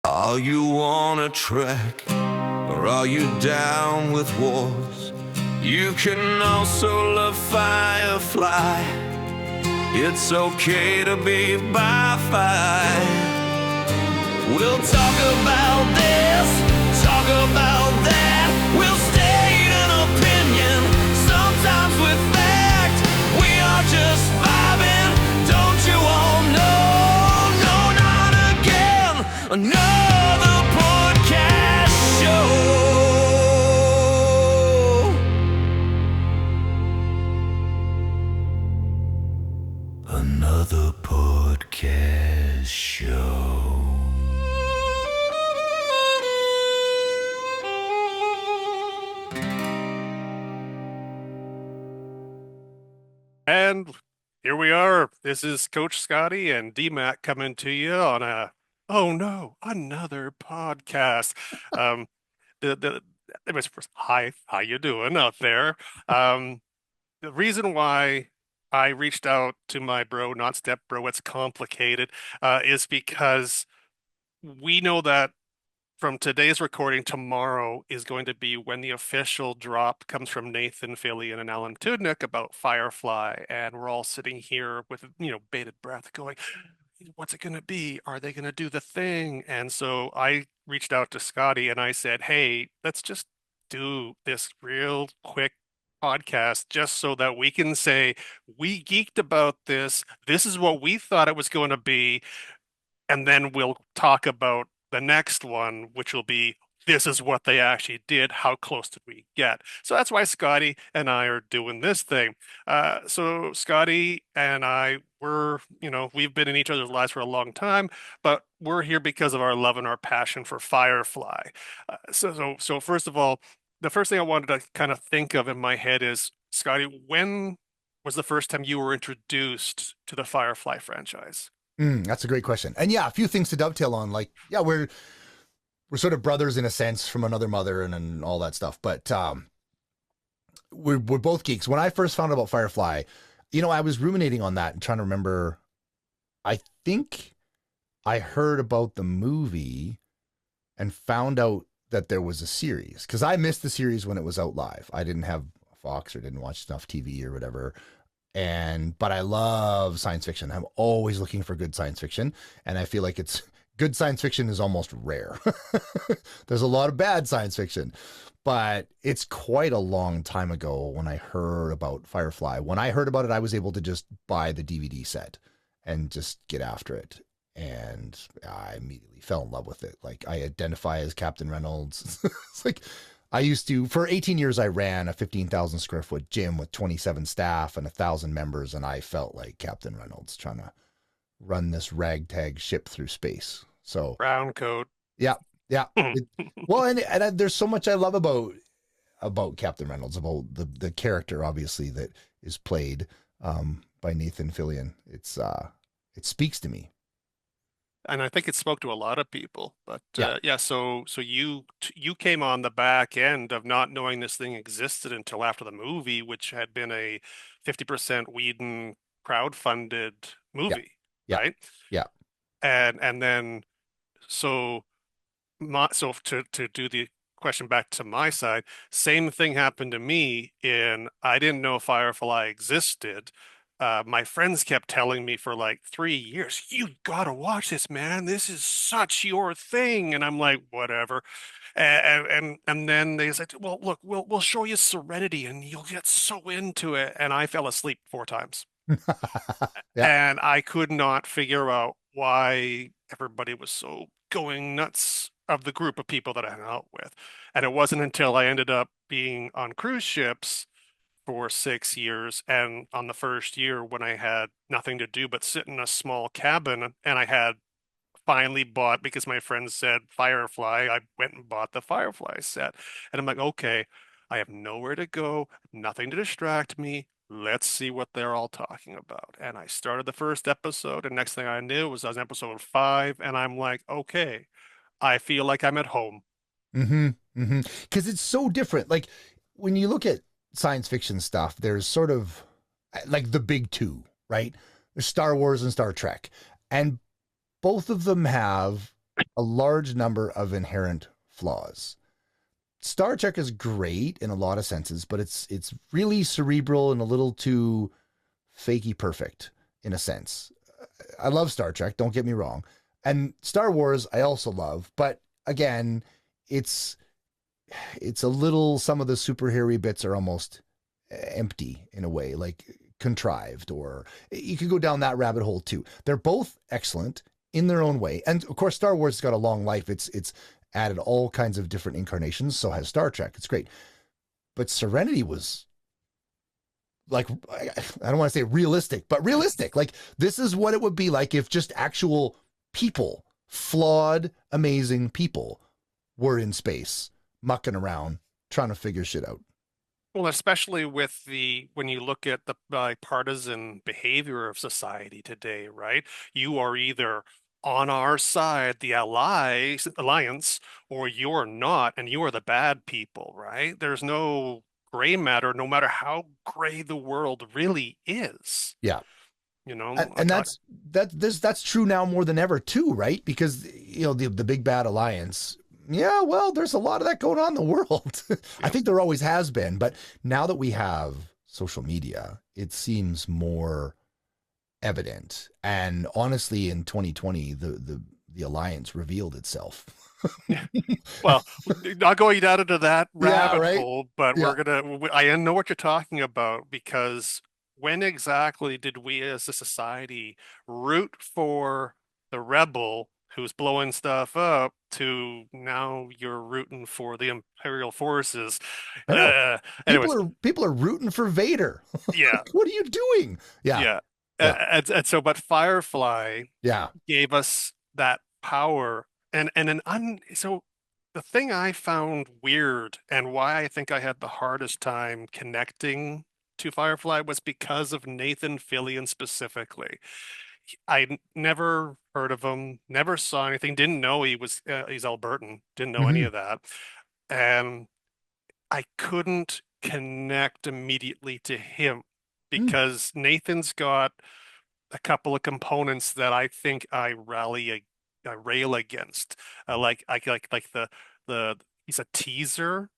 Are you on a trek, or are you down with wars? You can also love Firefly. It's okay to be by fire. We'll talk about this, talk about that. We'll state an opinion, sometimes with fact. We are just vibing, don't you all know? No, not again. Another podcast show. Another podcast show. And here we are. This is Coach Scotty and DMac coming to you on another podcast. The it was first, hi, how you doing out there? The reason why I reached out to my bro, not step bro, it's complicated, is because we know that from today's recording, tomorrow is going to be when the official drop comes from Nathan Fillion and Alan Tudyk about Firefly, and we're all sitting here with bated breath, going, "What's it going to be? Are they going to do the thing?" And so I reached out to Scotty and I said, "Hey, let's just do this real quick podcast just so that we can say we geeked about this. This is what we thought it was going to be." And then we'll talk about the next one, which will be this is what they actually did. How close did we get? So that's why Scotty and I are doing this thing. So Scotty and I, we've been in each other's lives for a long time, but we're here because of our love and our passion for Firefly. So first of all, the first thing I wanted to kind of think of in my head is, Scotty, when was the first time you were introduced to the Firefly franchise? That's a great question. And yeah, a few things to dovetail on. Like, yeah, we're sort of brothers in a sense from another mother and all that stuff. But we're both geeks. When I first found out about Firefly, I was ruminating on that and trying to remember. I think I heard about the movie and found out that there was a series, because I missed the series when it was out live. I didn't have Fox or didn't watch enough TV or whatever. But I love science fiction. I'm always looking for good science fiction. And I feel like good science fiction is almost rare. There's a lot of bad science fiction, but it's quite a long time ago when I heard about Firefly. When I heard about it, I was able to just buy the DVD set and just get after it. And I immediately fell in love with it. Like, I identify as Captain Reynolds. It's like, I used to, for 18 years, I ran a 15,000 square foot gym with 27 staff and 1,000 members. And I felt like Captain Reynolds trying to run this ragtag ship through space. So Brown coat. yeah. And there's so much I love about Captain Reynolds, about the character, obviously, that is played by Nathan Fillion. It speaks to me. And I think it spoke to a lot of people. But Yeah. so you came on the back end of not knowing this thing existed until after the movie, which had been a 50% Whedon crowdfunded Yeah. movie, Yeah. right? Yeah. And then so to do the question back to my side, same thing happened to me in I didn't know Firefly existed. My friends kept telling me for like 3 years, "You gotta watch this, man. This is such your thing." And I'm like, whatever. And then they said, "Well, look, we'll show you Serenity, and you'll get so into it." And I fell asleep 4 times, Yeah. and I could not figure out why everybody was so going nuts of the group of people that I hung out with. And it wasn't until I ended up being on cruise ships for 6 years. And on the first year, when I had nothing to do but sit in a small cabin, and I had finally bought, because my friends said Firefly, I went and bought the Firefly set. And I'm like, okay, I have nowhere to go, nothing to distract me. Let's see what they're all talking about. And I started the first episode, and next thing I knew was on episode 5, and I'm like, okay, I feel like I'm at home. Mm-hmm. Mm-hmm. Because it's so different. Like, when you look at science fiction stuff, there's sort of like the big two, right? There's Star Wars and Star Trek. And both of them have a large number of inherent flaws. Star Trek is great in a lot of senses, but it's really cerebral and a little too fakey perfect in a sense. I love Star Trek, don't get me wrong. And Star Wars I also love, but again, it's it's a little, some of the superhero bits are almost empty in a way, like contrived, or you could go down that rabbit hole too. They're both excellent in their own way. And of course Star Wars has got a long life. It's added all kinds of different incarnations, so has Star Trek. It's great. But Serenity was like, I don't want to say realistic, but realistic. Like this is what it would be like if just actual people, flawed, amazing people were in space, mucking around, trying to figure shit out. Well, especially with when you look at the bipartisan behavior of society today, right? You are either on our side, the alliance, or you're not, and you are the bad people, right? There's no gray matter, no matter how gray the world really is. Yeah. You know, And that's true now more than ever too, right? Because the big bad alliance, yeah, well, there's a lot of that going on in the world. I think there always has been, but now that we have social media, it seems more evident. And honestly, in 2020, the alliance revealed itself. well, not going down into that Yeah, rabbit right. hole, but Yeah. I know what you're talking about, because when exactly did we as a society root for the rebel who's blowing stuff up to now you're rooting for the Imperial forces? I know. Anyways, People are rooting for Vader. yeah, Like, what are you doing? Yeah. yeah. Yeah. And so, but Firefly Yeah. gave us that power, and so the thing I found weird and why I think I had the hardest time connecting to Firefly was because of Nathan Fillion specifically. Never heard of him, never saw anything, didn't know he's Albertan, didn't know any Hmm. of that, and I couldn't connect immediately to him because Nathan's got a couple of components that I think I rail against. Like the he's a teaser,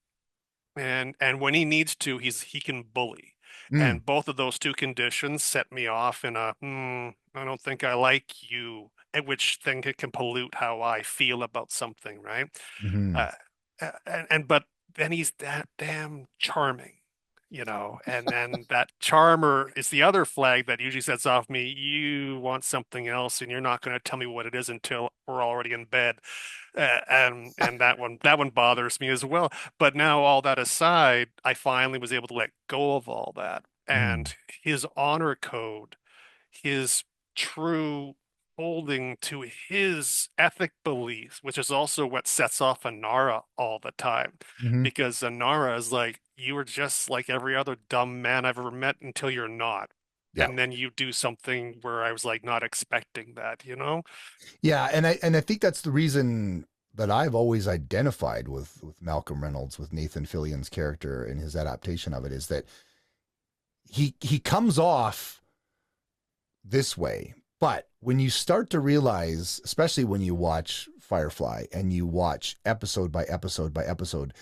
and when he needs to, he can bully. Mm. And both of those two conditions set me off in a I don't think I like you, at which thing it can pollute how I feel about something, right? Hmm. Uh, and but then he's that damn charming, and then that charmer is the other flag that usually sets off me. You want something else, and you're not going to tell me what it is until we're already in bed. And that one bothers me as well. But now, all that aside, I finally was able to let go of all that. Mm. And his honor code, his true holding to his ethic beliefs, which is also what sets off Anara all the time. Hmm. Because Anara is like, you are just like every other dumb man I've ever met until you're not. Yeah. And then you do something where I was like not expecting that? Yeah, and I think that's the reason that I've always identified with Malcolm Reynolds, with Nathan Fillion's character and his adaptation of it, is that he comes off this way, but when you start to realize, especially when you watch Firefly and you watch episode by episode by episode,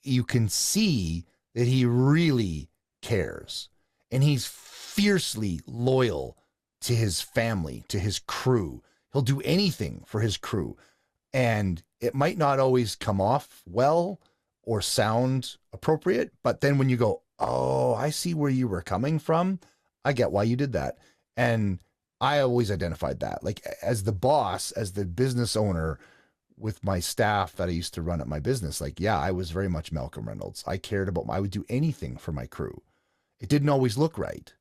you can see that he really cares, and he's fiercely loyal to his family, to his crew. He'll do anything for his crew. And it might not always come off well or sound appropriate, but then when you go, oh, I see where you were coming from, I get why you did that. And I always identified that. Like, as the boss, as the business owner, with my staff that I used to run at my business, like, yeah, I was very much Malcolm Reynolds. I cared about I would do anything for my crew. It didn't always look right,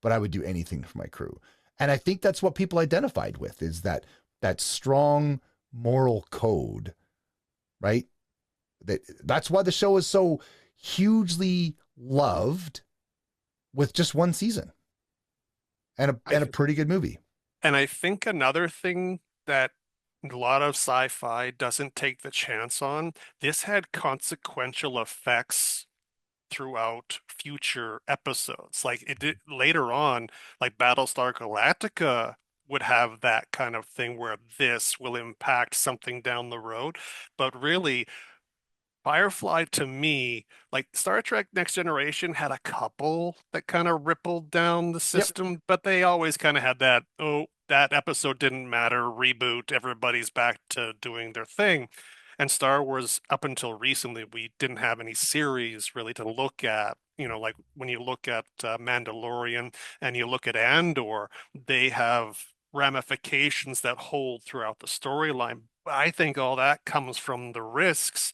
but I would do anything for my crew. And I think that's what people identified with, is that strong moral code, right? That's why the show is so hugely loved, with just one season and a pretty good movie. And I think another thing that a lot of sci-fi doesn't take the chance on, this had consequential effects throughout future episodes. Like it did later on, like Battlestar Galactica would have that kind of thing where this will impact something down the road. But really, Firefly to me, like Star Trek Next Generation had a couple that kind of rippled down the Yep. system, but they always kind of had that, oh, that episode didn't matter, reboot, everybody's back to doing their thing. And Star Wars, up until recently, we didn't have any series really to look at. Like when you look at Mandalorian and you look at Andor, they have ramifications that hold throughout the storyline. I think all that comes from the risks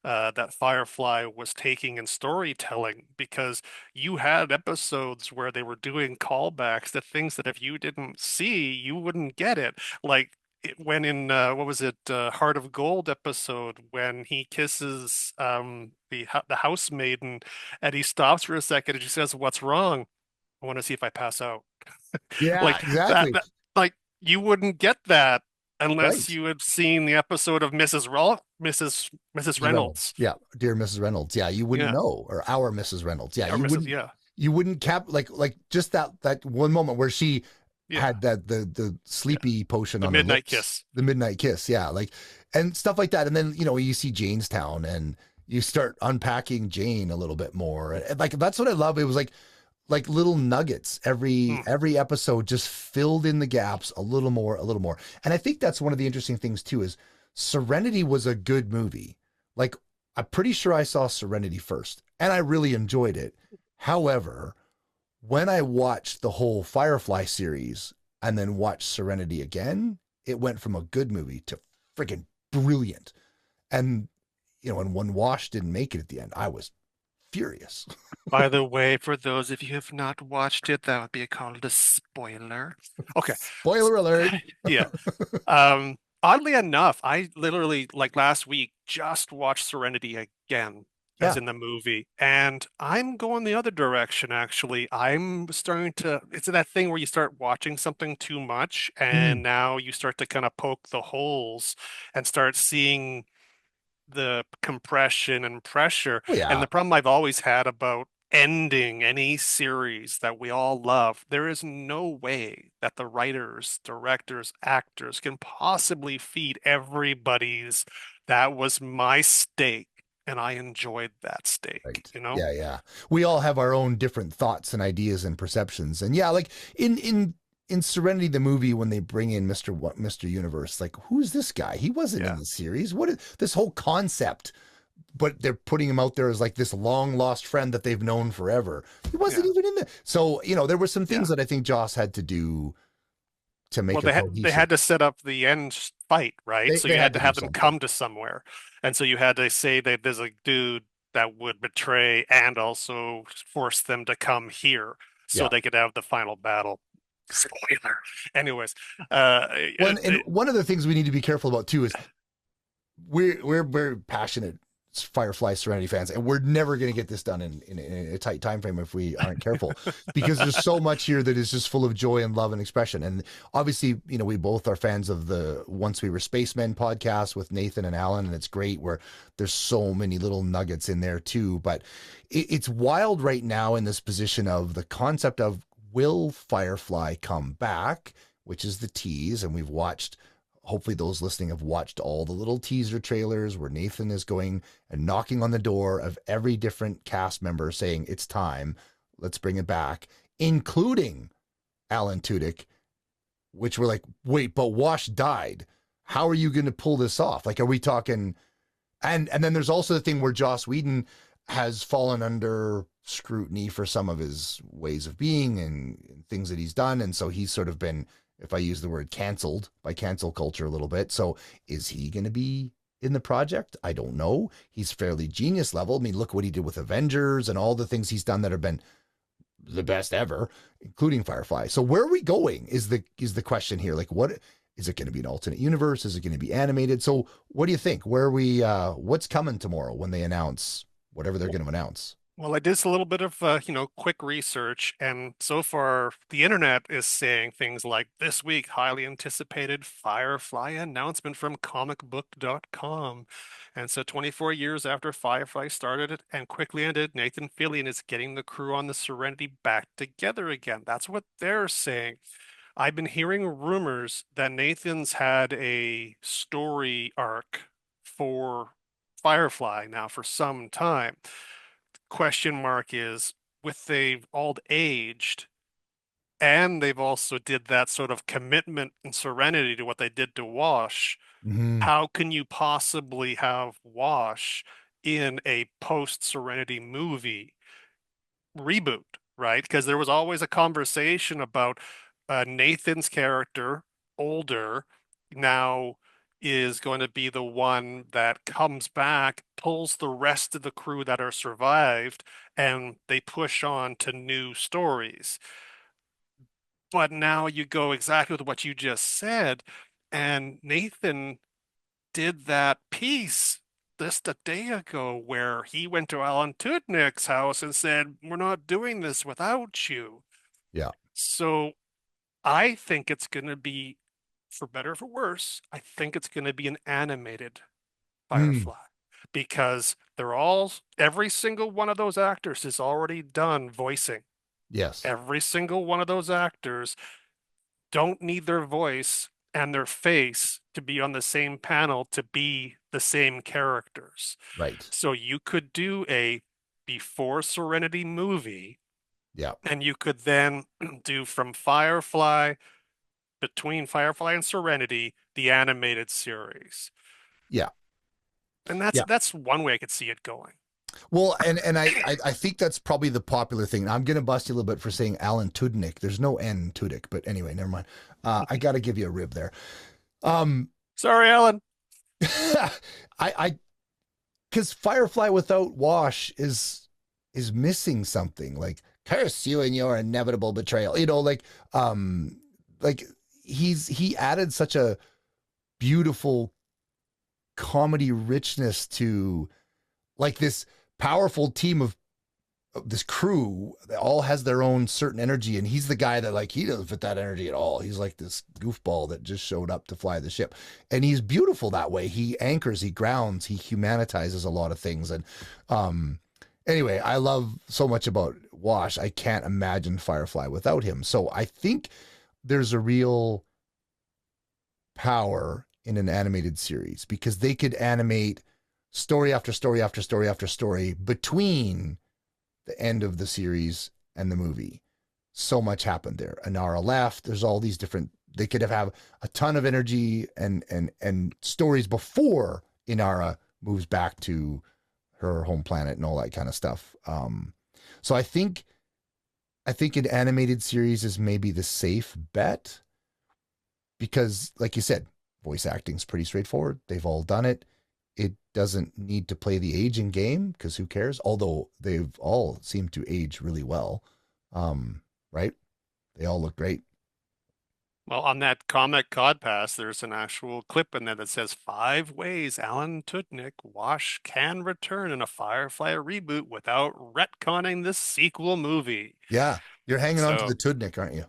that Firefly was taking in storytelling, because you had episodes where they were doing callbacks to things that if you didn't see, you wouldn't get it. Like when in what was it, Heart of Gold episode, when he kisses the house maiden and he stops for a second and she says, "What's wrong? I want to see if I pass out." Yeah, Like that, exactly. like you wouldn't get that unless Right. you had seen the episode of Mrs. Mrs. Reynolds. Reynolds. Yeah, dear Mrs. Reynolds. Yeah, you wouldn't Yeah. know, or our Mrs. Reynolds. Yeah, Or Mrs. Yeah. you wouldn't like just that one moment where she Yeah. had the Yeah. sleepy potion The on her midnight lips, kiss. the midnight kiss. Yeah, like and stuff like that. And then you see Janestown, and you start unpacking Jane a little bit more. And like that's what I love. It was like little nuggets Hmm. every episode just filled in the gaps a little more, a little more. And I think that's one of the interesting things too is Serenity was a good movie. Like I'm pretty sure I saw Serenity first and I really enjoyed it. However, when I watched the whole Firefly series and then watched Serenity again, it went from a good movie to freaking brilliant. And and when Wash didn't make it at the end, I was furious. By the way, for those of you who have not watched it, that would be called a spoiler. Okay. Spoiler alert. Yeah. Oddly enough, I literally, like last week, just watched Serenity again, as Yeah. in the movie, and I'm going the other direction, actually. I'm starting to, it's that thing where you start watching something too much, Mm. and now you start to kind of poke the holes and start seeing the compression and pressure. Oh And yeah. the problem I've always had about ending any series that we all love, there is no way that the writers, directors, actors can possibly feed everybody's. That was my steak, and I enjoyed that steak, Right. you know? Yeah, yeah. We all have our own different thoughts and ideas and perceptions. And yeah, like in Serenity the movie when they bring in Mr. Universe, like who's this guy? He wasn't in Yeah. the series. What is this whole concept? But they're putting him out there as like this long lost friend that they've known forever. He wasn't Yeah. even in the. So, there were some things Yeah. that I think Joss had to do to make Well, it they cohesive. had to set up the end fight, right? So They you had had to to do have them something. come to somewhere. And so you had to say that there's a dude that would betray and also force them to come here so Yeah. they could have the final battle. Spoiler. Anyways, And one of the things we need to be careful about too is we're very passionate Firefly Serenity fans, and we're never going to get this done in a tight time frame if we aren't careful, because there's so much here that is just full of joy and love and expression. And obviously, we both are fans of the Once We Were Spacemen podcast with Nathan and Alan, and it's great where there's so many little nuggets in there too. But it's wild right now in this position of the concept of will Firefly come back, which is the tease, and we've watched. Hopefully those listening have watched all the little teaser trailers where Nathan is going and knocking on the door of every different cast member saying, it's time, let's bring it back, including Alan Tudyk, which we're like, wait, but Wash died. How are you going to pull this off? Like, are we talking? And then there's also the thing where Joss Whedon has fallen under scrutiny for some of his ways of being and things that he's done. And so he's sort of been, if I use the word, canceled by cancel culture a little bit. So is he going to be in the project? I don't know. He's fairly genius level. I mean, look what he did with Avengers and all the things he's done that have been the best ever, including Firefly. So where are we going is the question here. Like, what is it going to be, an alternate universe? Is it going to be animated? So what do you think? Where are we, what's coming tomorrow when they announce whatever they're going to announce? well, I did a little bit of quick research, and so far the internet is saying things like this week, highly anticipated Firefly announcement from comicbook.com. And so 24 years after Firefly started it and quickly ended, Nathan Fillion is getting the crew on the Serenity back together again. That's what they're saying. I've been hearing rumors that Nathan's had a story arc for Firefly now for some time. Question mark is, with they've all aged and they've also did that sort of commitment and serenity to what they did to Wash, Hmm. how can you possibly have Wash in a post-Serenity movie reboot, right? Because there was always a conversation about Nathan's character, older, now is going to be the one that comes back, pulls the rest of the crew that are survived, and they push on to new stories. But now you go exactly with what you just said, and Nathan did that piece just a day ago where he went to Alan Tudyk's house and said, "We're not doing this without you." Yeah. So I think it's going to be, for better or for worse, I think it's going to be an animated Mm. Firefly because every single one of those actors is already done voicing. Yes. Every single one of those actors don't need their voice and their face to be on the same panel to be the same characters. Right. So you could do a before Serenity movie, Yeah. and you could then do from Firefly, between Firefly and Serenity, the animated series. Yeah. And that's Yeah. that's one way I could see it going. Well, and I think that's probably the popular thing. I'm gonna bust you a little bit for saying Alan Tudyk. There's no N Tudyk, but anyway, never mind. I got to give you a rib there. Um, Sorry, Alan. I because Firefly without Wash is missing something. Like curse you and your inevitable betrayal. Like he added such a beautiful comedy richness to like this powerful team of this crew that all has their own certain energy, and he's the guy that like he doesn't fit that energy at all. He's like this goofball that just showed up to fly the ship, and he's beautiful that way. He anchors, he grounds, he humanitizes a lot of things. And anyway, I love so much about Wash. I can't imagine Firefly without him. So I think there's a real power in an animated series because they could animate story after story after story after story between the end of the series and the movie. So much happened there. Anara left. There's all these different. They could have a ton of energy and stories before Inara moves back to her home planet and all that kind of stuff. So I think an animated series is maybe the safe bet because, like you said, voice acting's pretty straightforward. They've all done it. It doesn't need to play the aging game because who cares? Although they've all seemed to age really well, right? They all look great. Well, on that comic Cod Pass, there's an actual clip in there that says 5 ways Alan Tudyk Wash can return in a Firefly reboot without retconning the sequel movie. Yeah, you're hanging on to So, the Tudnik, aren't you?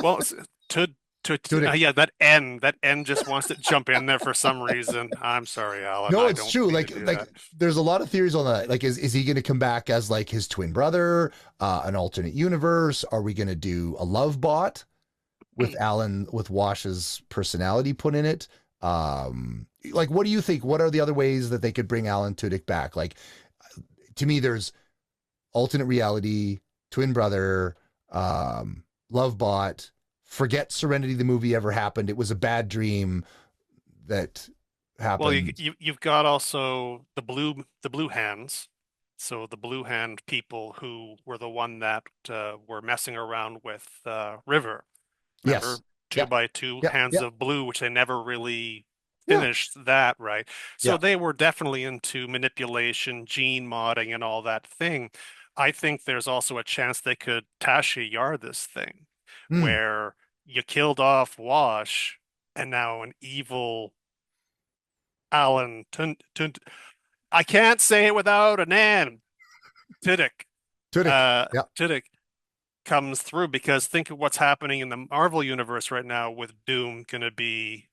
well, to Tudyk. yeah, that N just wants to jump in there for some reason. I'm sorry, Alan. No, I it's don't true. mean to Like do like that. there's a lot of theories on that. Like is he going to come back as like his twin brother, an alternate universe? Are we going to do a love bot with Alan with Wash's personality put in it? Like what do you think? What are the other ways that they could bring Alan Tudyk back? Like to me there's alternate reality, twin brother, love bot, forget Serenity the movie ever happened. It was a bad dream that Well, happened. you've got also the blue hands. So the blue hand people who were the one that were messing around with River. Yes. Remember, two Yeah. by two Yeah. hands Yeah. of blue, which they never really Yeah. finished that, right? So Yeah. they were definitely into manipulation, gene modding, and all that thing. I think there's also a chance they could Tasha Yar this thing, Mm. where you killed off Wash, and now an evil Alan I can't say it without an N. Tudyk. Tudyk. Yeah. Tudyk comes through because think of what's happening in the Marvel universe right now with Doom going to be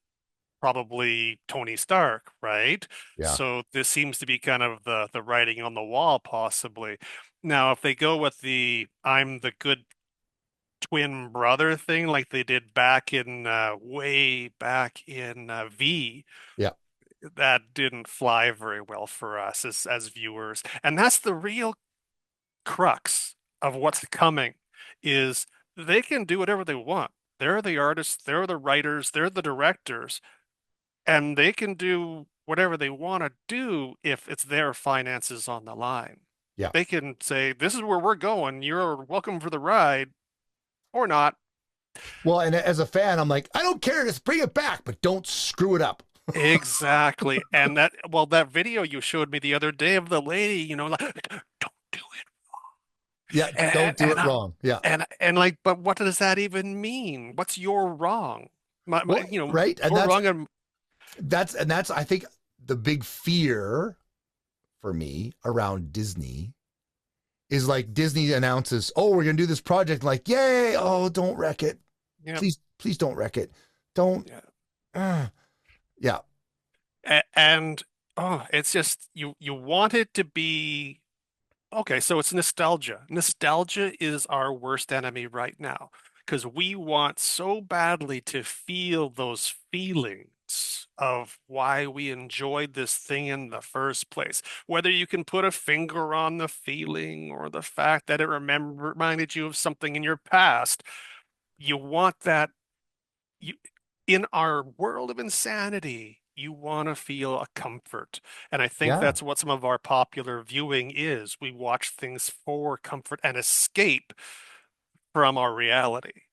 probably Tony Stark, right? Yeah. So this seems to be kind of the writing on the wall, possibly. Now, if they go with the I'm the good twin brother thing like they did back in way back in V, Yeah. that didn't fly very well for us as viewers. And that's the real crux of what's coming is they can do whatever they want. They're the artists, they're the writers, they're the directors, and they can do whatever they want to do if it's their finances on the line. Yeah. They can say, "This is where we're going. You're welcome for the ride," or not. Well, and as a fan, I'm like, I don't care. Just bring it back, but don't screw it up. Exactly. And that, well, that video you showed me the other day of the lady, like, don't do it. Yeah, And, don't do it wrong. Yeah. and like, but what does that even mean? What's your wrong? Well, right. And your wrong and that's I think the big fear for me around Disney is like Disney announces, "Oh, we're gonna do this project." Like, yay! Oh, don't wreck it. yeah, Please don't wreck it. Don't. yeah. Yeah. And oh, it's just you want it to be okay, so it's nostalgia. Nostalgia is our worst enemy right now because we want so badly to feel those feelings of why we enjoyed this thing in the first place. Whether you can put a finger on the feeling or the fact that it reminded you of something in your past, you want that you in our world of insanity, you want to feel a comfort. And I think Yeah. that's what some of our popular viewing is. We watch things for comfort and escape from our reality.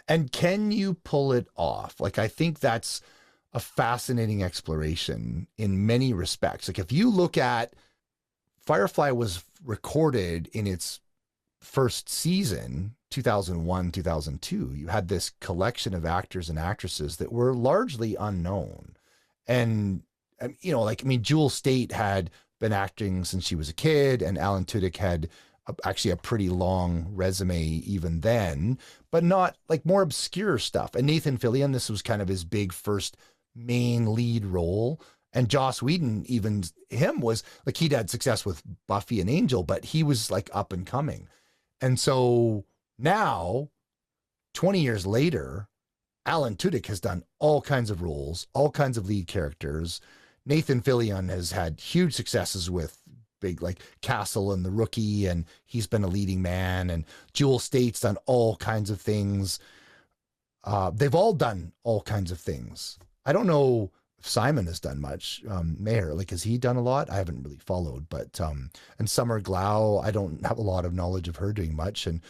And can you pull it off? Like, I think that's a fascinating exploration in many respects. Like, if you look at Firefly was recorded in its first season, 2001, 2002, you had this collection of actors and actresses that were largely unknown. And, Jewel State had been acting since she was a kid, and Alan Tudyk had actually a pretty long resume even then, but not like more obscure stuff. And Nathan Fillion, this was kind of his big first main lead role. And Joss Whedon, even him, was like, he'd had success with Buffy and Angel, but he was like up and coming. And so now, 20 years later, Alan Tudyk has done all kinds of roles, all kinds of lead characters. Nathan Fillion has had huge successes with big like Castle and The Rookie, and he's been a leading man. And Jewel State's done all kinds of things. They've all done all kinds of things. I don't know if Simon has done much. Mayer, like, has he done a lot? I haven't really followed, but and Summer Glau, I don't have a lot of knowledge of her doing much. And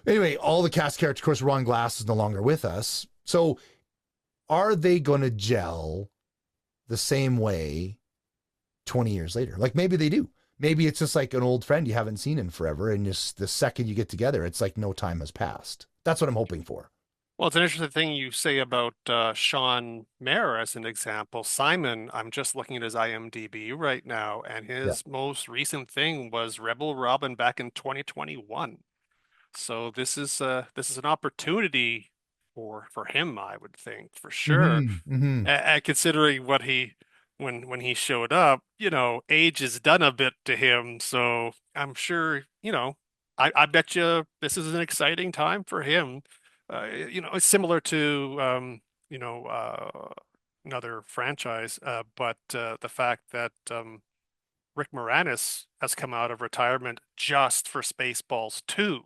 anyway, all the cast characters, of course, Ron Glass is no longer with us. So are they going to gel the same way 20 years later? Like, maybe they do. Maybe it's just like an old friend you haven't seen in forever, and just the second you get together, it's like no time has passed. That's what I'm hoping for. Well, it's an interesting thing you say about Sean Mayer as an example. Simon, I'm just looking at his IMDb right now, and Yeah. his most recent thing was Rebel Robin back in 2021. So this is an opportunity for him, I would think, for sure. Mm-hmm. Mm-hmm. And considering what he when he showed up, age has done a bit to him. So I'm sure, I bet you this is an exciting time for him. It's similar to another franchise, but the fact that Rick Moranis has come out of retirement just for Spaceballs 2.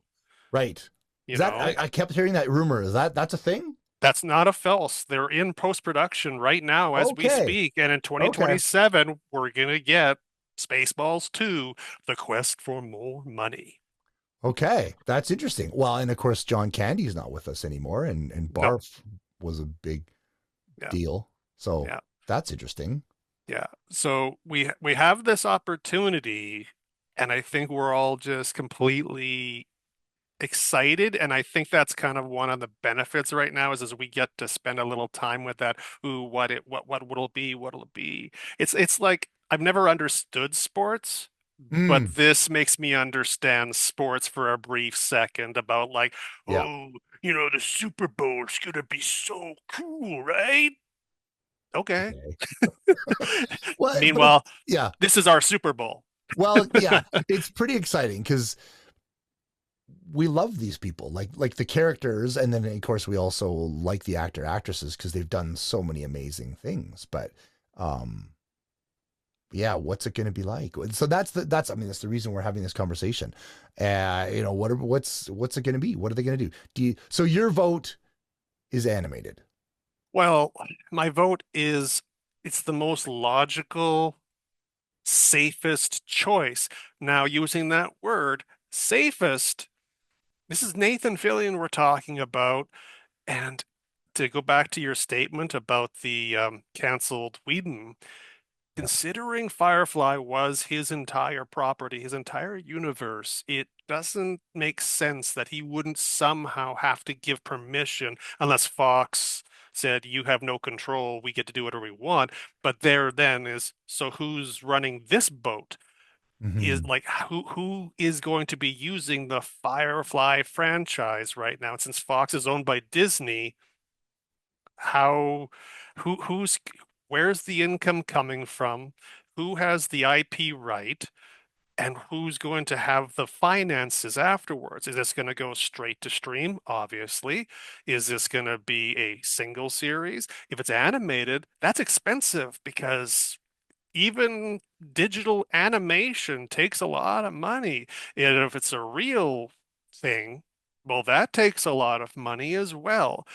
Right. You Is that know, I kept hearing that rumor. Is that's a thing? that's not a false. They're in post-production right now as we Okay. speak, and in Okay. 2027, we're gonna get Spaceballs 2, The Quest for More Money. Okay. That's interesting. Well, and of course, John Candy's not with us anymore, and No, Barf was a big yeah, deal. So yeah, that's interesting. yeah. So we have this opportunity, and I think we're all just completely excited, and I think that's kind of one of the benefits right now is as we get to spend a little time with that. Ooh, what will it be? What'll it be? It's like I've never understood sports, but Mm, this makes me understand sports for a brief second about like, yeah. oh, the Super Bowl is gonna be so cool, right? Okay. Okay. Well, but Meanwhile, yeah. this is our Super Bowl. Well, yeah. It's pretty exciting because we love these people, like the characters, and then of course we also like the actresses because they've done so many amazing things. But um, yeah, what's it going to be like? So that's I mean that's the reason we're having this conversation. What's it going to be? What are they going to do? So your vote is animated. Well, my vote is it's the most logical, safest choice. Now, using that word, safest, this is Nathan Fillion we're talking about. And to go back to your statement about the canceled Whedon, Yeah. considering Firefly was his entire property, his entire universe, it doesn't make sense that he wouldn't somehow have to give permission unless Fox said, you have no control, we get to do whatever we want. But there then is, so who's running this boat? Is Mm-hmm. like who is going to be using the Firefly franchise right now? And since Fox is owned by Disney, how who's where's the income coming from? Who has the IP right? And who's going to have the finances afterwards? Is this going to go straight to stream? Obviously. Is this going to be a single series? If it's animated, that's expensive because even digital animation takes a lot of money. And if it's a real thing, well, that takes a lot of money as well.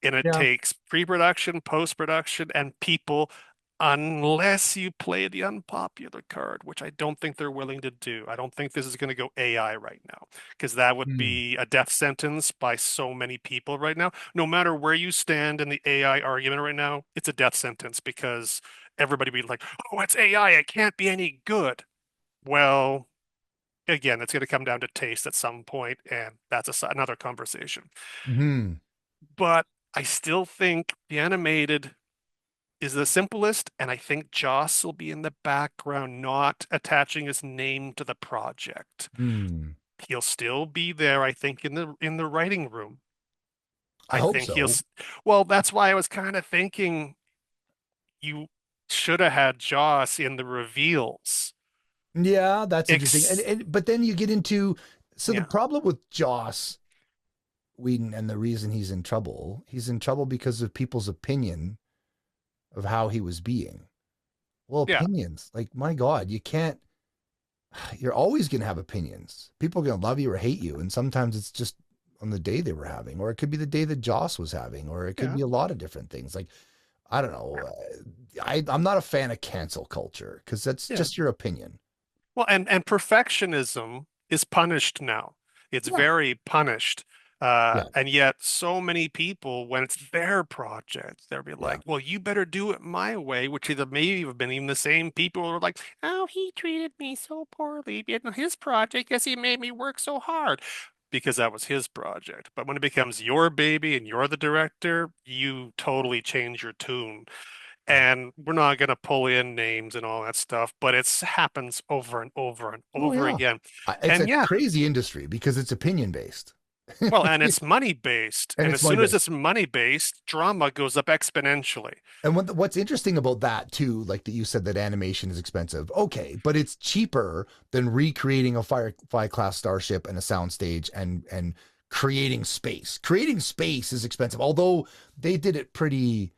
And it Yeah. takes pre-production, post-production, and people, unless you play the unpopular card, which I don't think they're willing to do. I don't think this is going to go AI right now, because that would Hmm. be a death sentence by so many people right now. No matter where you stand in the AI argument right now, it's a death sentence because everybody be like, oh, it's AI, it can't be any good. Well, again, it's going to come down to taste at some point, and that's another conversation. Hmm. But I still think the animated is the simplest, and I think Joss will be in the background, not attaching his name to the project. Hmm. He'll still be there, I think, in the writing room. I I hope think so. well, that's why I was kind of thinking you should have had Joss in the reveals. Yeah, that's interesting. And, Ex and but then you get into so the yeah, problem with Joss Whedon and the reason he's in trouble because of people's opinion of how he was being. Well, yeah, opinions, like my God, you can't. You're always going to have opinions. People are going to love you or hate you, and sometimes it's just on the day they were having, or it could be the day that Joss was having, or it could yeah. be a lot of different things. Like I don't know. I'm not a fan of cancel culture because that's Yeah. just your opinion. Well, and perfectionism is punished now. It's Yeah. very punished. Yeah. And yet so many people, when it's their project, they'll be Yeah. like, well, you better do it my way, which either maybe have been even the same people who are like, oh, he treated me so poorly in his project because he made me work so hard because that was his project. But when it becomes your baby and you're the director, you totally change your tune. And we're not going to pull in names and all that stuff, but it's happens over and over and Oh over yeah. again. It's And a yeah, crazy industry because it's opinion based. well, and it's money based. And And it's as money soon as based. it's money based, drama goes up exponentially. And what's interesting about that too, like that you said that animation is expensive. Okay, but it's cheaper than recreating a Firefly class starship and a soundstage and creating space. Creating space is expensive, although they did it pretty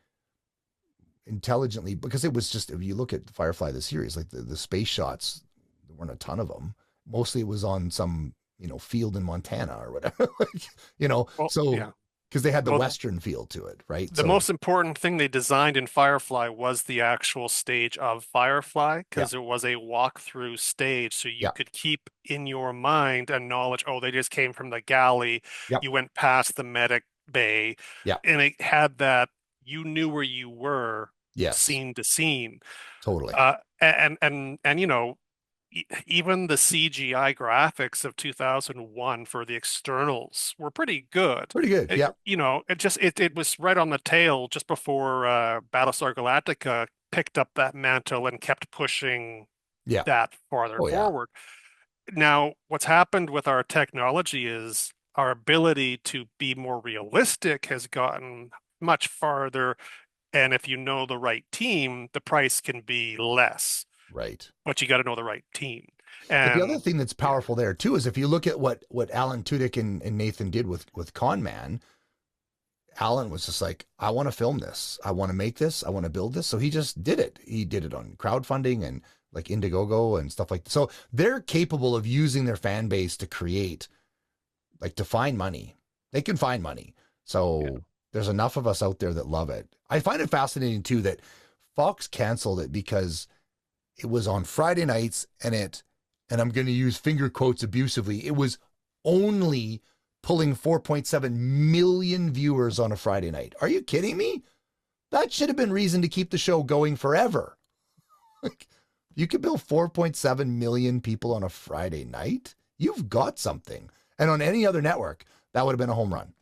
intelligently because it was just if you look at Firefly the series, like the space shots, there weren't a ton of them. Mostly it was on some field in Montana or whatever, Well, so yeah. because they had the Well, western feel to it, right? the So most important thing they designed in Firefly was the actual stage of Firefly yeah, because it was a walkthrough stage. So you yeah, could keep in your mind and knowledge, oh, they just came from the galley. yeah, You went past the medic bay, yeah, and it had that you knew where you were yes, scene to scene. totally. And even the CGI graphics of 2001 for the externals were pretty good. Pretty good. Yeah. It was right on the tail just before Battlestar Galactica picked up that mantle and kept pushing Yeah. that farther Oh yeah. forward. Now, what's happened with our technology is our ability to be more realistic has gotten much farther. And if you know the right team, the price can be less, Right. but you got to know the right team. But the other And thing that's powerful there too is if you look at what Alan Tudyk and Nathan did with Con Man, Alan was just like, I want to film this. I want to make this. I want to build this. So he just did it. He did it on crowdfunding and like Indiegogo and stuff like that. So they're capable of using their fan base to create, like to find money. They can find money. So yeah. there's enough of us out there that love it. I find it fascinating too that Fox canceled it because it was on Friday nights and I'm going to use finger quotes abusively, it was only pulling 4.7 million viewers on a Friday night. Are you kidding me? That should have been reason to keep the show going forever. Like, you could build 4.7 million people on a Friday night. You've got something. And on any other network, that would have been a home run.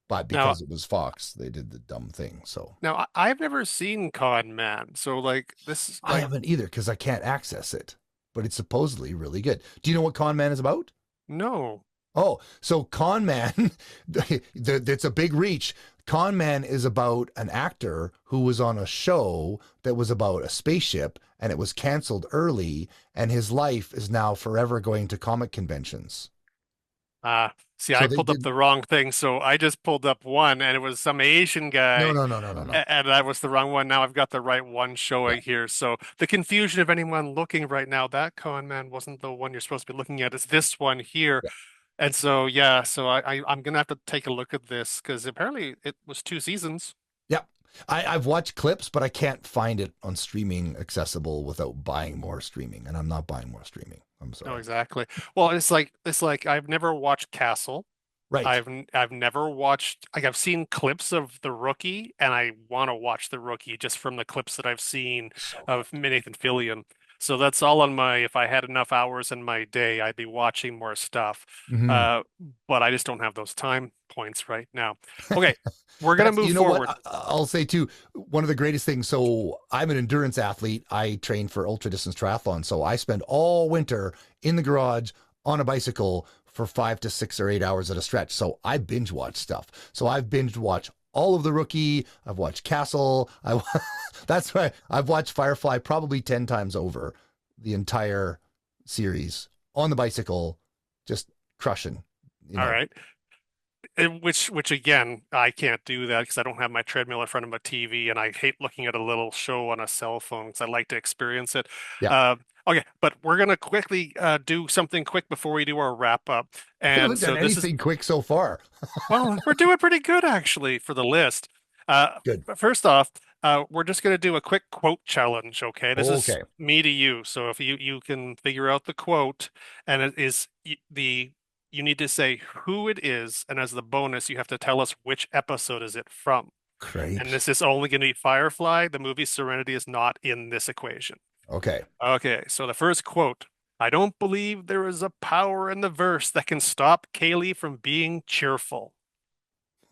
But because it was Fox, they did the dumb thing. So Now, I've never seen Con Man, so like this is I like haven't either because I can't access it. But it's supposedly really good. Do you know what Con Man is about? no. Oh, so Con Man, it's a big reach. Con Man is about an actor who was on a show that was about a spaceship and it was canceled early, and his life is now forever going to comic conventions. See, So I they pulled up did the wrong thing, so I just pulled up one, and it was some Asian guy, no. and that was the wrong one. Now I've got the right one showing here. So the confusion of anyone looking right now, that Con Man wasn't the one you're supposed to be looking at. It's this one here. Yeah. And so yeah, so I'm gonna have to take a look at this because apparently it was 2 seasons. Yeah. I've watched clips, but I can't find it on streaming accessible without buying more streaming, and I'm not buying more streaming. I'm No, sorry. exactly. Well, it's like I've never watched Castle. Right. I've never watched like I've seen clips of The Rookie and I want to watch The Rookie just from the clips that I've seen So good. of Nathan Fillion. So that's all on my if I had enough hours in my day, I'd be watching more stuff. Mhm. Uh, but I just don't have those time points right now. Okay, we're gonna That's, move you know what? forward. I'll say too, one of the greatest things. So I'm an endurance athlete. I train for ultra distance triathlon. So I spend all winter in the garage on a bicycle for 5 to 6 or 8 hours at a stretch. So I binge watch stuff. So I've binge watched all of The Rookie. I've watched Castle. That's right. I've watched Firefly probably 10 times over the entire series on the bicycle, just crushing, you All know. right. Which again, I can't do that because I don't have my treadmill in front of my TV, and I hate looking at a little show on a cell phone because I like to experience it. Yeah. Okay, but we're gonna quickly do something quick before we do our wrap up. We And haven't so done this is anything quick so far. well, we're doing pretty good actually for the list. Good. But first off, we're just gonna do a quick quote challenge. Okay, this is Okay. me to you. So if you can figure out the quote, and it is the you need to say who it is, and as the bonus, you have to tell us which episode is it from. And Great. this is only going to be Firefly. The movie Serenity is not in this equation. Okay. Okay, so the first quote, I don't believe there is a power in the verse that can stop Kaylee from being cheerful.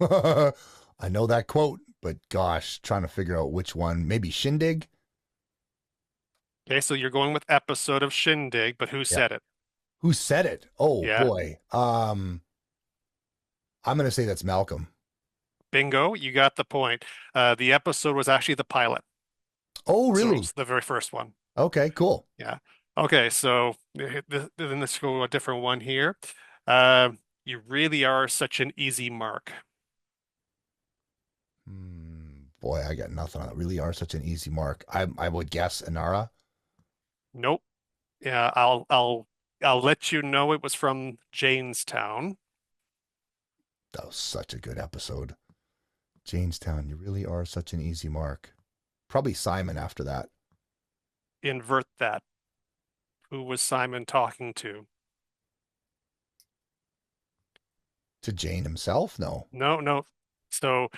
I know that quote, but gosh, trying to figure out which one. Maybe Shindig? Okay, so you're going with episode of Shindig, but who Yeah. said it? Who said it? Oh Yeah, boy. I'm gonna say that's Malcolm. bingo, you got the point. The episode was actually the pilot, Oh, so it really? was the very first one. Okay, cool. Yeah. Okay, so then let's go a different one here. Uh, you really are such an easy mark. Boy, I got nothing on it. Really are such an easy mark. I would guess Inara. Nope. Yeah, I'll let you know it was from Janestown. That was such a good episode. Janestown, you really are such an easy mark. Probably Simon after that. Invert that. Who was Simon talking to? To Jane himself? No. No, no. So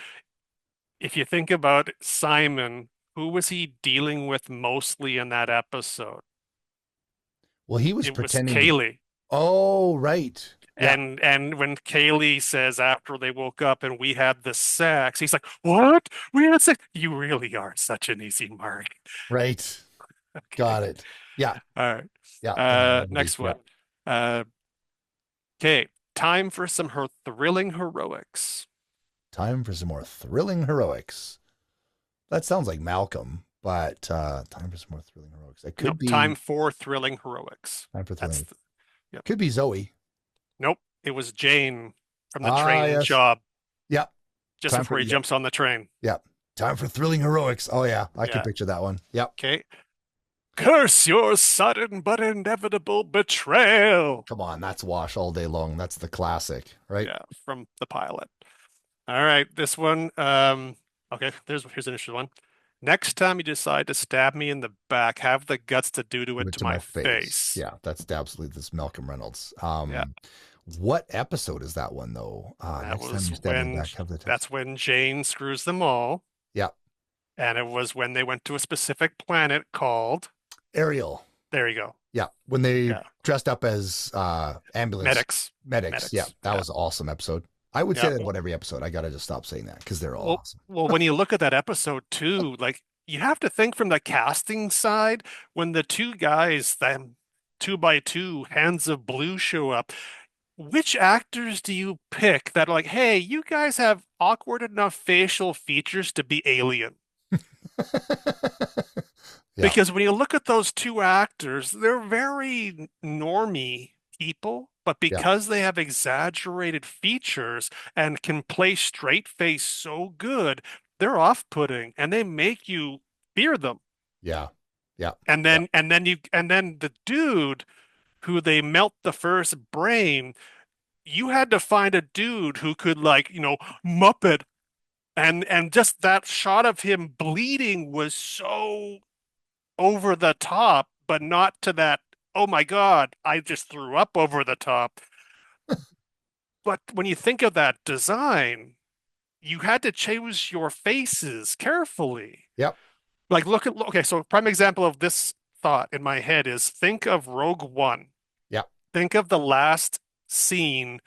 if you think about Simon, who was he dealing with mostly in that episode? Well, he was It was pretending to. Kaylee. Oh, right. Yeah. And when Kaylee says after they woke up and we had the sex, he's like, "What? We had sex? You really are such an easy mark." Right. Okay. Got it. Yeah. All right. Yeah. And Next yeah. one. Okay. Time for some her thrilling heroics. Time for some more thrilling heroics. That sounds like Malcolm, but time for some more thrilling heroics. It could Nope, be Time for Thrilling Heroics. time for That's thrilling. yep. Could be Zoe. Nope, it was Jane from the Ah, train yes. job Yep. just Time before for- he jumps on the train. Yep. Time for thrilling heroics. Oh yeah, I can Yeah. picture that one. Yep. Okay. Curse your sudden but inevitable betrayal. Come on, that's Wash all day long. That's the classic, right? Yeah, from the pilot. All right, this one. Okay, here's an interesting one. Next time you decide to stab me in the back, have the guts to do Give it it to my face. Yeah, that's absolutely this Malcolm Reynolds. Yeah. What episode is that one though? That Next time was you stab me in the when back, have the that's when Jane screws them all, Yep. and it was when they went to a specific planet called. Ariel. There you go. Yeah, when they Yeah. dressed up as ambulance medics. Yeah, that Yeah. was an awesome episode. I would say Yeah. that about every episode. I gotta just stop saying that because they're all Well, awesome. well, when you look at that episode too, like you have to think from the casting side when the two guys, them 2x2 Hands of Blue show up. Which actors do you pick that are like, hey, you guys have awkward enough facial features to be alien? Yeah. Because when you look at those two actors, they're very normie people, but because they have exaggerated features and can play straight face so good, they're off-putting and they make you fear them. Yeah. Yeah. And then the dude who they melt the first brain, you had to find a dude who could like, Muppet and just that shot of him bleeding was so over the top, but not to that, oh my God, I just threw up over the top. But when you think of that design, you had to choose your faces carefully. Yep. Like okay, so prime example of this thought in my head is think of Rogue One. Yep. Think of the last scene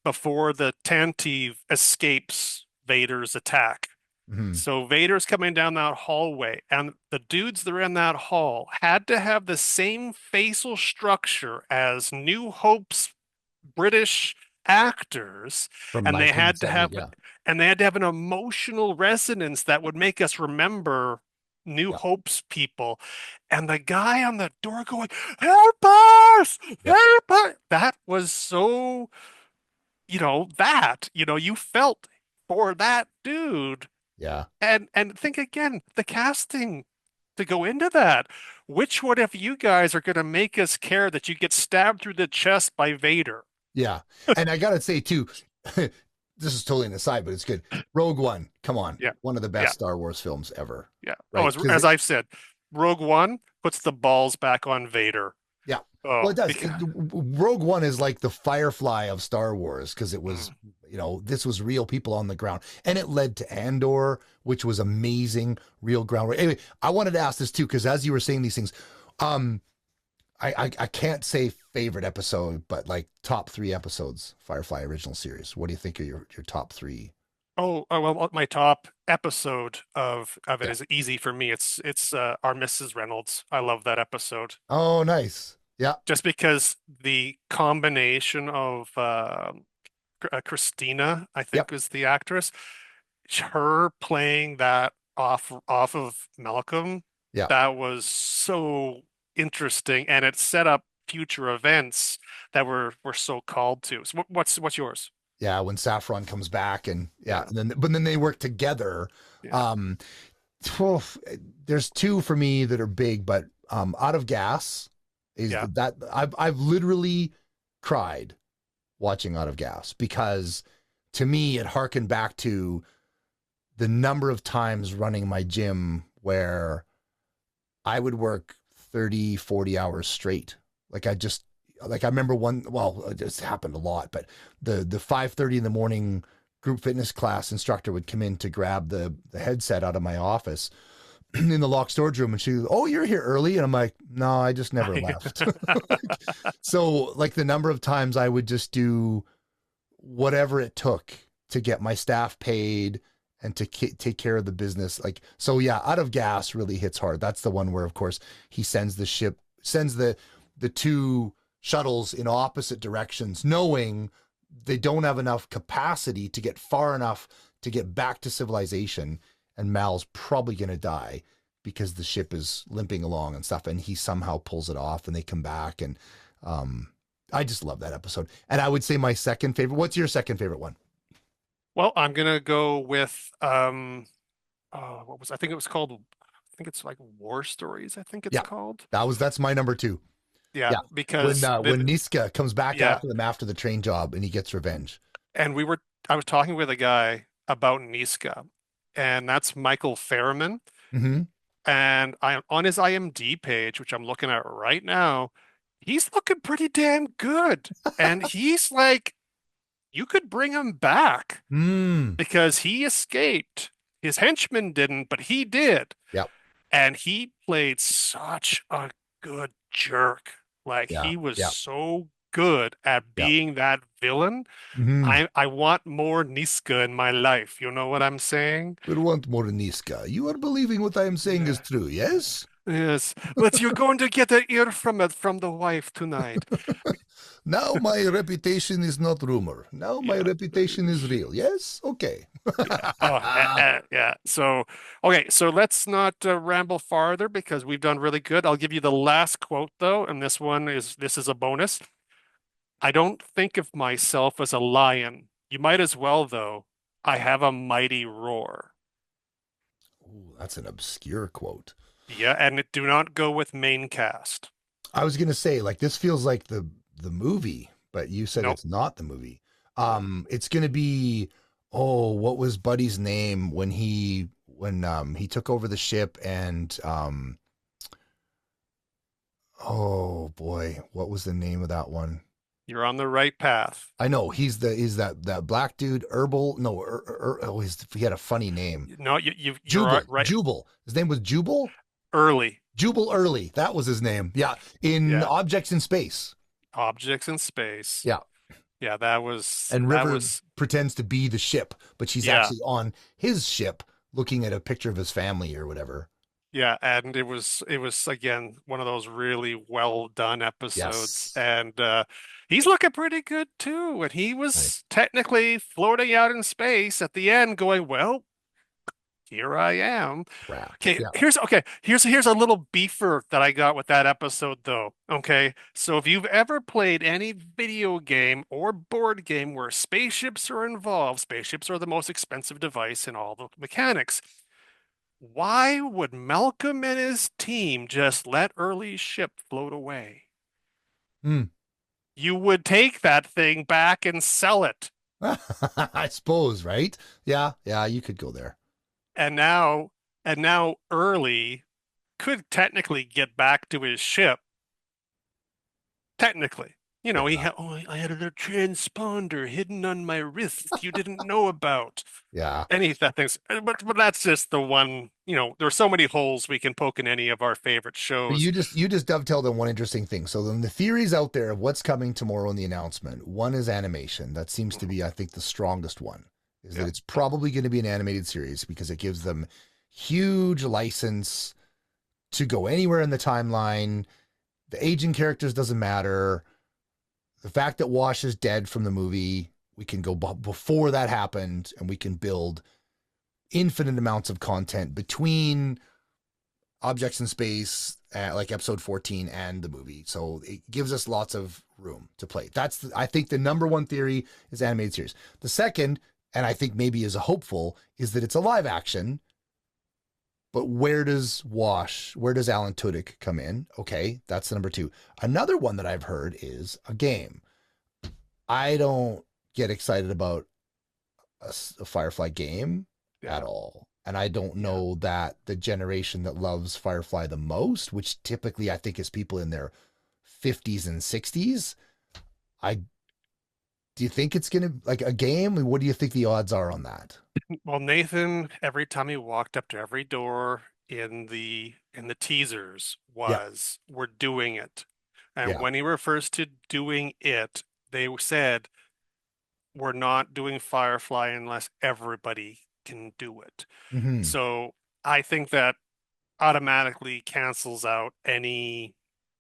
before the Tantive escapes Vader's attack. Mhm. So Vader's coming down that hallway, and the dudes that are in that hall had to have the same facial structure as New Hope's British actors, From and they had to 1970, have an emotional resonance that would make us remember New Hope's people. And the guy on the door going, "Help us! Help us!" That was so, you felt for that dude. Yeah. And think again, the casting to go into that. Which one of you guys are going to make us care that you get stabbed through the chest by Vader? Yeah. And I gotta say too, this is totally an aside, but it's good. Rogue One, come on. Yeah. One of the best Yeah. Star Wars films ever. Yeah. Right, Oh, 'cause as I've said, Rogue One puts the balls back on Vader. Yeah. Oh, Well, it does. because- Rogue One is like the Firefly of Star Wars because it was, this was real people on the ground, and it led to Andor, which was amazing, real ground. Anyway, I wanted to ask this too because as you were saying these things, I can't say favorite episode, but like top 3 episodes, Firefly original series. What do you think are your top 3? Oh, well, my top episode of it is easy for me. It's our Mrs. Reynolds. I love that episode. Oh, nice. Yeah. Just because the combination of Christina, I think was the actress, her playing that off of Malcolm, that was so interesting, and it set up future events that we're so called to. So what's yours? Yeah, when Saffron comes back and then they work together. Yeah. There's 2 for me that are big, but Out of Gas is that I've literally cried watching Out of Gas because to me it harkened back to the number of times running my gym where I would work 30, 40 hours straight. Like I remember it just happened a lot, but the 5:30 in the morning group fitness class instructor would come in to grab the headset out of my office in the locked storage room, and she was, "Oh, you're here early," and I'm like, "No, I just never left." So like the number of times I would just do whatever it took to get my staff paid and to take care of the business. Like, so yeah, Out of Gas really hits hard. That's the one where, of course, he sends the 2 shuttles in opposite directions, knowing they don't have enough capacity to get far enough to get back to civilization. And Mal's probably going to die. because the ship is limping along and stuff, and he somehow pulls it off, and they come back, and I just love that episode. And I would say my second favorite. What's your second favorite one? Well, I'm gonna go with what was I think it was called I think it's like War Stories, I think it's Yeah, called. that's my number two. Yeah, Yeah, because when Niska comes back yeah, after them after the train job and he gets revenge. and I was talking with a guy about Niska, and that's Michael Fairman. Mm-hmm. And I on his IMDb page, which I'm looking at right now, he's looking pretty damn good. And he's like, you could bring him back Mm. because he escaped. His henchman didn't, but he did. Yep. And he played such a good jerk. Like Yeah. he was Yeah. so good at Yeah. being that villain. Mm-hmm. I want more Niska in my life. You know what I'm saying? We want more Niska. You are believing what I am saying is true, yes? Yes, but you're going to get an ear from it from the wife tonight. Now my reputation is not rumor. Now my Yeah. reputation is real. Yes? Okay. Yeah. So, okay, so let's not ramble farther because we've done really good. I'll give you the last quote though, and this is a bonus. I don't think of myself as a lion. You might as well though. I have a mighty roar. Ooh, that's an obscure quote. Yeah, and do not go with main cast. I was gonna say, like, this feels like the movie, but you said Nope. it's not the movie. It's gonna be, oh, what was Buddy's name when he took over the ship, and oh boy, what was the name of that one? You're on the right path. I know he's that black dude, Herbal. No, oh, he had a funny name. No, you're Jubal, right. Jubal. His name was Jubal. Early. Jubal Early. That was his name. Yeah, in Yeah. Objects in Space. Objects in space. Yeah, Yeah, and that River was pretends to be the ship, but she's yeah. actually on his ship, looking at a picture of his family or whatever. Yeah, and it was again one of those really well done episodes, Yes. and he's looking pretty good too. And he Nice. was technically floating out in space at the end, going, "Well, here I am." Wow. Okay, Yeah. here's a little beefer that I got with that episode though. Okay, so if you've ever played any video game or board game where spaceships are involved, spaceships are the most expensive device in all the mechanics. Why would Malcolm and his team just let Early's ship float away? Hmm. You would take that thing back and sell it. I suppose, right? Yeah, yeah, you could go there. And now Early could technically get back to his ship. Technically. You know, Yeah. I had a transponder hidden on my wrist you didn't know about. Yeah. Any of that things. But that's just the one, you know, there's so many holes we can poke in any of our favorite But shows. you just dovetailed on one interesting thing. So then the theories out there of what's coming tomorrow in the announcement. One is animation. That seems to be, I think, the strongest one. Is that Yeah. it's probably going to be an animated series because it gives them huge license to go anywhere in the timeline. The aging characters doesn't matter. The fact that Wash is dead from the movie, we can go before that happened, and we can build infinite amounts of content between Objects in Space, like episode 14 and the movie. So it gives us lots of room to play. I think the number one theory is animated series. The second, and I think maybe is a hopeful, is that it's a live action. But where does Alan Tudyk come in? Okay, that's the number two. Another one that I've heard is a game. I don't get excited about a Firefly game at all. And I don't know that the generation that loves Firefly the most, which typically I think is people in their 50s and 60s, do you think it's going to like a game? What do you think the odds are on that? Well, Nathan, every time he walked up to every door in the teasers Yeah. was, "We're doing it." And Yeah. when he refers to doing it, they said, "We're not doing Firefly unless everybody can do it." Mm-hmm. So I think that automatically cancels out any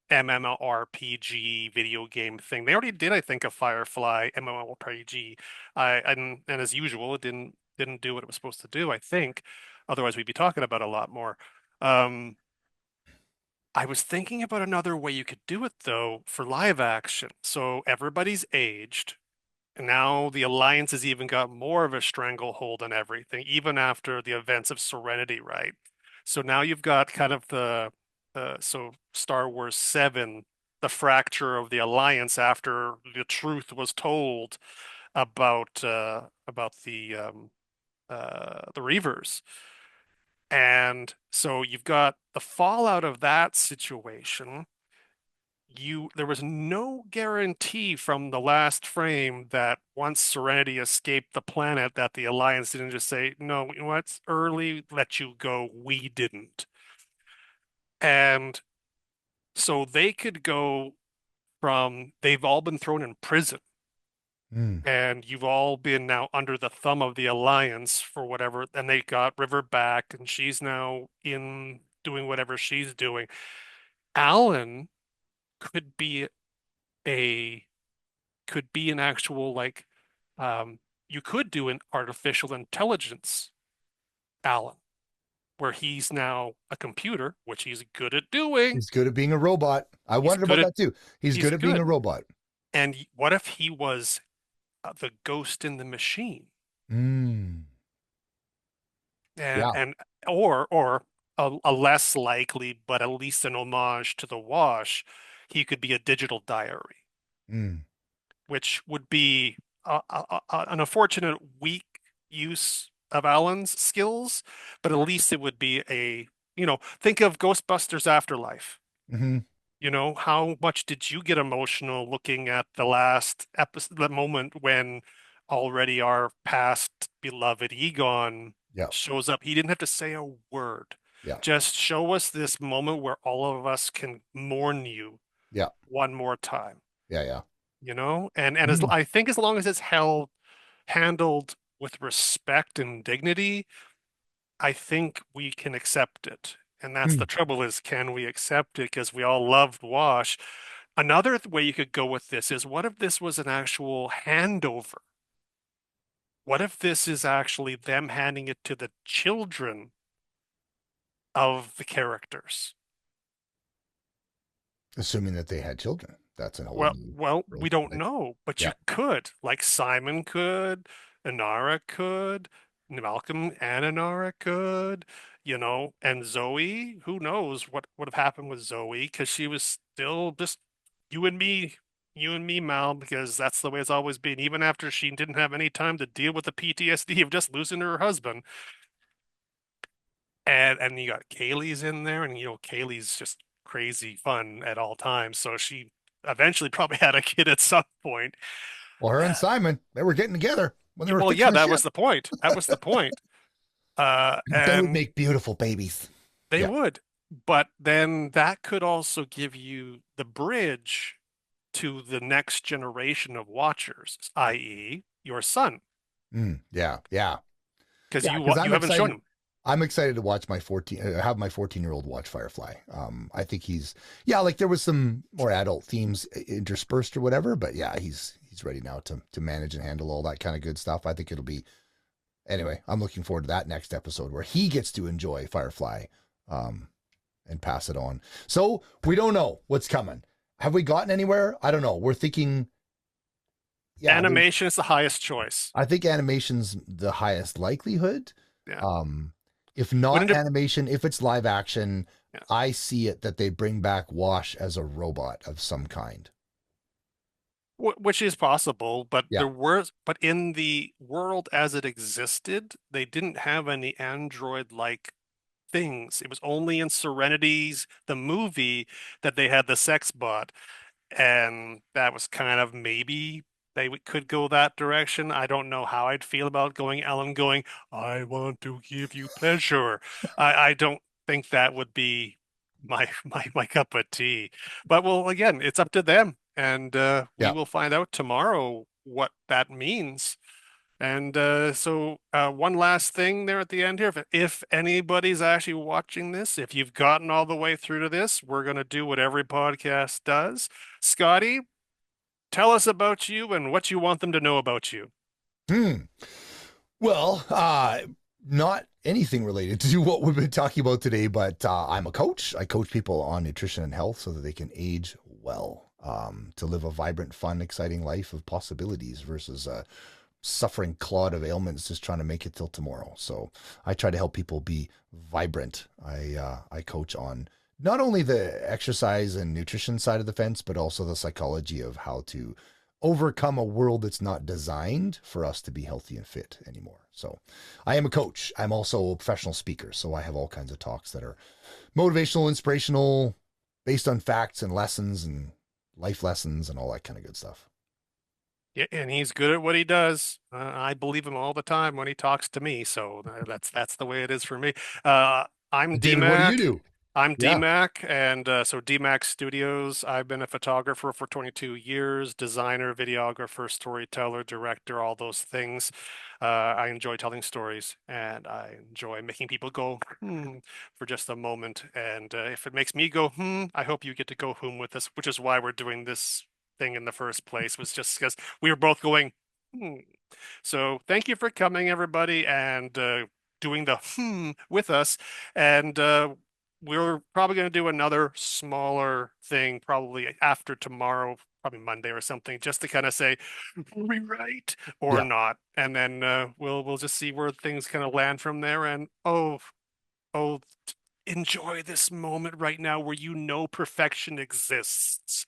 MMORPG video game thing. They already did, I think, a Firefly MMORPG. And as usual, it didn't do what it was supposed to do, I think. Otherwise, we'd be talking about a lot more. Um, I was thinking about another way you could do it though for live action. So everybody's aged. And now the Alliance has even got more of a stranglehold on everything, even after the events of Serenity, right? So now you've got kind of so Star Wars 7, the fracture of the Alliance after the truth was told about the Reavers. And so you've got the fallout of that situation. There was no guarantee from the last frame that once Serenity escaped the planet that the Alliance didn't just say, no, you know what, it's early, let you go. We didn't. And so they could go from they've all been thrown in prison Mm. and you've all been now under the thumb of the Alliance for whatever, and they got River back and she's now in doing whatever she's doing. Alan could be a an actual like you could do an artificial intelligence Alan where he's now a computer, which he's good at doing. He's good at being a robot. I He's wondered good about at that too. He's he's good at being a good. robot. And what if he was the ghost in the machine? Mm. Yeah. And or a less likely, but at least an homage to the Wash, he could be a digital diary, Mm. which would be an unfortunate weak use of Alan's skills, but at least it would be think of Ghostbusters Afterlife. Mm-hmm. How much did you get emotional looking at the last episode, the moment when already our past beloved Egon Yeah. shows up? He didn't have to say a word. Yeah. Just show us this moment where all of us can mourn you Yeah. one more time, Yeah. Yeah. and as Mm. I think as long as it's handled with respect and dignity, I think we can accept it. And that's the Mm. trouble is, can we accept it? Because we all loved Wash. Another way you could go with this is what if this was an actual handover? What if this is actually them handing it to the children of the characters? Assuming that they had children. That's a whole Well, new well, we world. don't Like, know, but you yeah. could, like Simon could, Inara could, Malcolm and Inara could, and Zoe, who knows what would have happened with Zoe because she was still just you and me, Mal, because that's the way it's always been, even after she didn't have any time to deal with the PTSD of just losing her husband. And you got Kaylee's in there, and Kaylee's just crazy fun at all times. So she eventually probably had a kid at some point. Well, her and Uh, Simon, they were getting together when they were well, fixing yeah, the that was ship. the point. That was the point. They would And make beautiful babies. they Yeah. would, but then that could also give you the bridge to the next generation of watchers, i.e., your son, Mm. Yeah. Yeah. because Yeah. you Because you haven't shown him. I'm excited to watch have my 14-year-old watch Firefly. I think yeah, like there was some more adult themes interspersed or whatever, but yeah, he's ready now to manage and handle all that kind of good stuff. I think it'll be, anyway, I'm looking forward to that next episode where he gets to enjoy Firefly, and pass it on. So we don't know what's coming. Have we gotten anywhere? I don't know. We're thinking, yeah, Animation is the highest choice. I think animation's the highest likelihood. Yeah. If not Wouldn't it? animation, if it's live action, Yeah. I see it that they bring back Wash as a robot of some kind. Which is possible, but Yeah. but in the world as it existed, they didn't have any android-like things. It was only in Serenity's the movie that they had the sex bot, and that was kind of maybe could go that direction. I don't know how I'd feel about Ellen going, I want to give you pleasure. I don't think that would be my cup of tea. But well, again, it's up to them, and we Yeah. will find out tomorrow what that means. And one last thing there at the end here. If anybody's actually watching this, if you've gotten all the way through to this, we're going to do what every podcast does. Scotty, tell us about you and what you want them to know about you. Hmm. Well, not anything related to what we've been talking about today, but I'm a coach. I coach people on nutrition and health so that they can age well, to live a vibrant, fun, exciting life of possibilities versus a suffering clod of ailments just trying to make it till tomorrow. So I try to help people be vibrant. I coach on not only the exercise and nutrition side of the fence, but also the psychology of how to overcome a world that's not designed for us to be healthy and fit anymore. So I am a coach. I'm also a professional speaker. So I have all kinds of talks that are motivational, inspirational, based on facts and lessons and life lessons and all that kind of good stuff. Yeah, and he's good at what he does. I believe him all the time when he talks to me. So that's the way it is for me. I'm David, what do you DMac. do? I'm Yeah. DMac, and so DMacstudios. I've been a photographer for 22 years, designer, videographer, storyteller, director, all those things. I enjoy telling stories, and I enjoy making people go for just a moment. And if it makes me go I hope you get to go with us, which is why we're doing this thing in the first place. Was just because we were both going So thank you for coming, everybody, and doing the with us. And we're probably going to do another smaller thing probably after tomorrow, probably Monday or something, just to kind of say, are we right or Yeah. not? And then we'll just see where things kind of land from there. And enjoy this moment right now where you know perfection exists.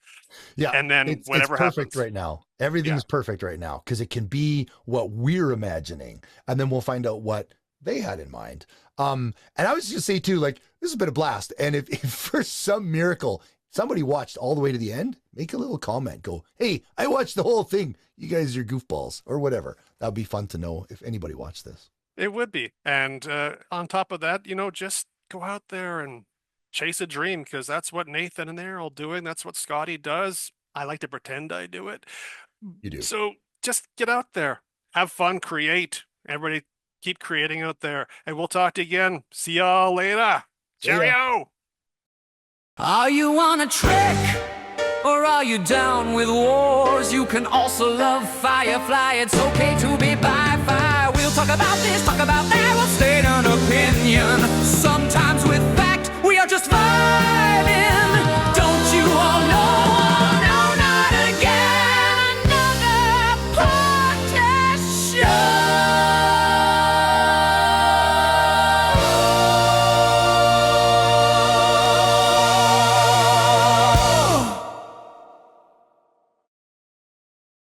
Yeah. And then It's whatever perfect happens. right now. Everything's perfect right now because it can be what we're imagining. And then we'll find out what they had in mind. And I was just say too, like, this has been a blast. And if for some miracle somebody watched all the way to the end, make a little comment. Go, hey, I watched the whole thing. You guys are goofballs or whatever. That would be fun to know if anybody watched this. It would be. And on top of that, just go out there and chase a dream, because that's what Nathan and they're all doing. That's what Scotty does. I like to pretend I do it. You do. So just get out there, have fun, create. Everybody keep creating out there. And we'll talk to you again. See y'all later. Cheerio. Are you on a trek, or are you down with wars? You can also love Firefly. It's okay to be by fire. We'll talk about this, talk about that. We'll state an opinion, sometimes with